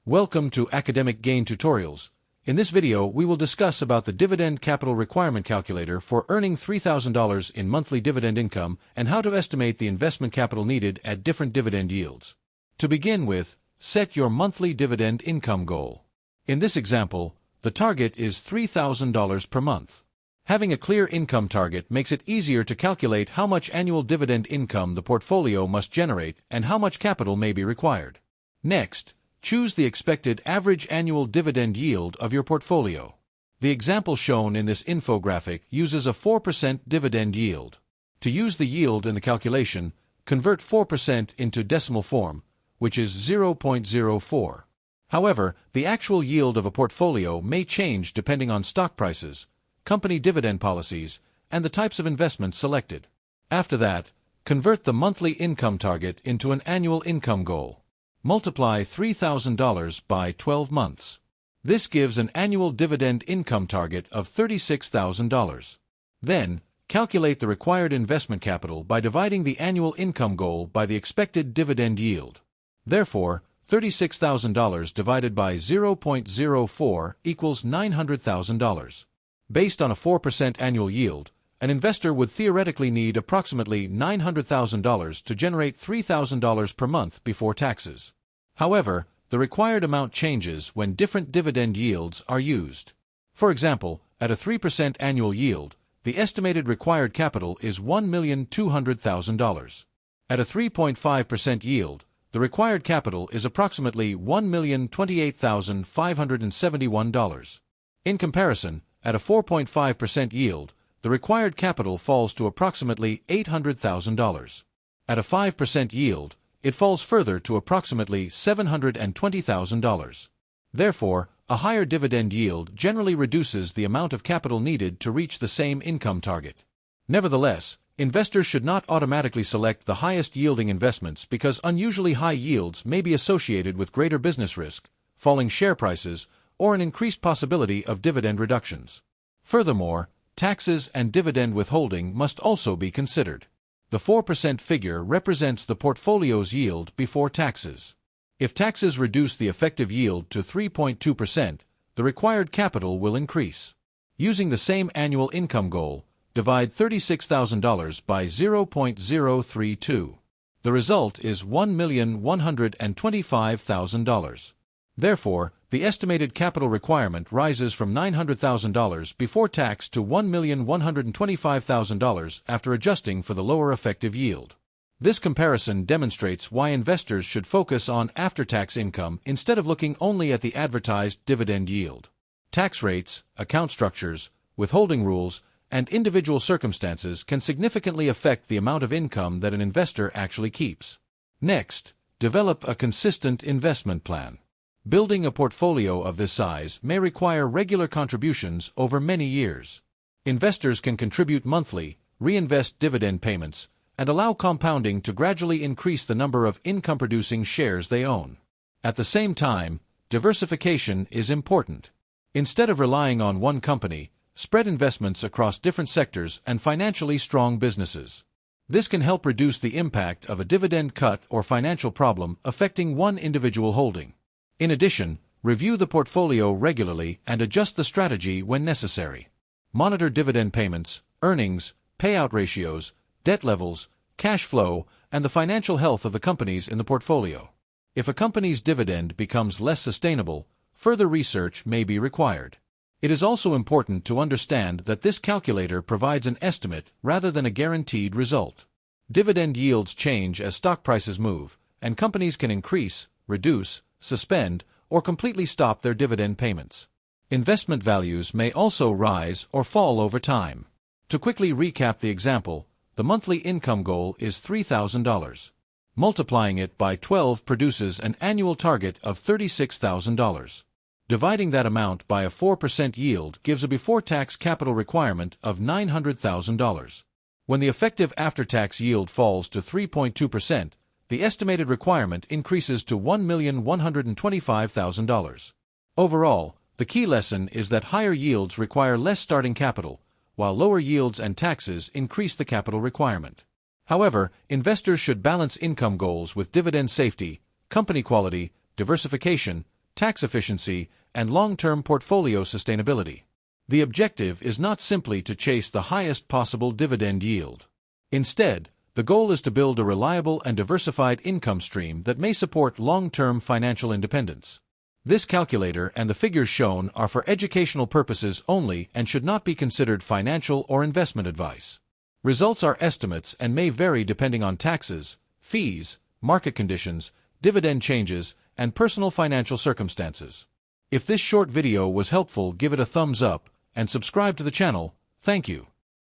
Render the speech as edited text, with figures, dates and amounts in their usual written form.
Welcome to Academic Gain Tutorials. In this video, we will discuss about the Dividend Capital Requirement Calculator for earning $3,000 in monthly dividend income and how to estimate the investment capital needed at different dividend yields. To begin with, set your monthly dividend income goal. In this example, the target is $3,000 per month. Having a clear income target makes it easier to calculate how much annual dividend income the portfolio must generate and how much capital may be required. Next, choose the expected average annual dividend yield of your portfolio. The example shown in this infographic uses a 4% dividend yield. To use the yield in the calculation, convert 4% into decimal form, which is 0.04. However, the actual yield of a portfolio may change depending on stock prices, company dividend policies, and the types of investments selected. After that, convert the monthly income target into an annual income goal. Multiply $3,000 by 12 months. This gives an annual dividend income target of $36,000. Then, calculate the required investment capital by dividing the annual income goal by the expected dividend yield. Therefore, $36,000 divided by 0.04 equals $900,000. Based on a 4% annual yield, an investor would theoretically need approximately $900,000 to generate $3,000 per month before taxes. However, the required amount changes when different dividend yields are used. For example, at a 3% annual yield, the estimated required capital is $1,200,000. At a 3.5% yield, the required capital is approximately $1,028,571. In comparison, at a 4.5% yield, the required capital falls to approximately $800,000. At a 5% yield, it falls further to approximately $720,000. Therefore, a higher dividend yield generally reduces the amount of capital needed to reach the same income target. Nevertheless, investors should not automatically select the highest yielding investments because unusually high yields may be associated with greater business risk, falling share prices, or an increased possibility of dividend reductions. Furthermore, taxes and dividend withholding must also be considered. The 4% figure represents the portfolio's yield before taxes. If taxes reduce the effective yield to 3.2%, the required capital will increase. Using the same annual income goal, divide $36,000 by 0.032. The result is $1,125,000. Therefore, the estimated capital requirement rises from $900,000 before tax to $1,125,000 after adjusting for the lower effective yield. This comparison demonstrates why investors should focus on after-tax income instead of looking only at the advertised dividend yield. Tax rates, account structures, withholding rules, and individual circumstances can significantly affect the amount of income that an investor actually keeps. Next, develop a consistent investment plan. Building a portfolio of this size may require regular contributions over many years. Investors can contribute monthly, reinvest dividend payments, and allow compounding to gradually increase the number of income-producing shares they own. At the same time, diversification is important. Instead of relying on one company, spread investments across different sectors and financially strong businesses. This can help reduce the impact of a dividend cut or financial problem affecting one individual holding. In addition, review the portfolio regularly and adjust the strategy when necessary. Monitor dividend payments, earnings, payout ratios, debt levels, cash flow, and the financial health of the companies in the portfolio. If a company's dividend becomes less sustainable, further research may be required. It is also important to understand that this calculator provides an estimate rather than a guaranteed result. Dividend yields change as stock prices move, and companies can increase, reduce, suspend, or completely stop their dividend payments. Investment values may also rise or fall over time. To quickly recap the example, the monthly income goal is $3,000. Multiplying it by 12 produces an annual target of $36,000. Dividing that amount by a 4% yield gives a before-tax capital requirement of $900,000. When the effective after-tax yield falls to 3.2%, the estimated requirement increases to $1,125,000. Overall, the key lesson is that higher yields require less starting capital, while lower yields and taxes increase the capital requirement. However, investors should balance income goals with dividend safety, company quality, diversification, tax efficiency, and long-term portfolio sustainability. The objective is not simply to chase the highest possible dividend yield. Instead, the goal is to build a reliable and diversified income stream that may support long-term financial independence. This calculator and the figures shown are for educational purposes only and should not be considered financial or investment advice. Results are estimates and may vary depending on taxes, fees, market conditions, dividend changes, and personal financial circumstances. If this short video was helpful, give it a thumbs up and subscribe to the channel. Thank you.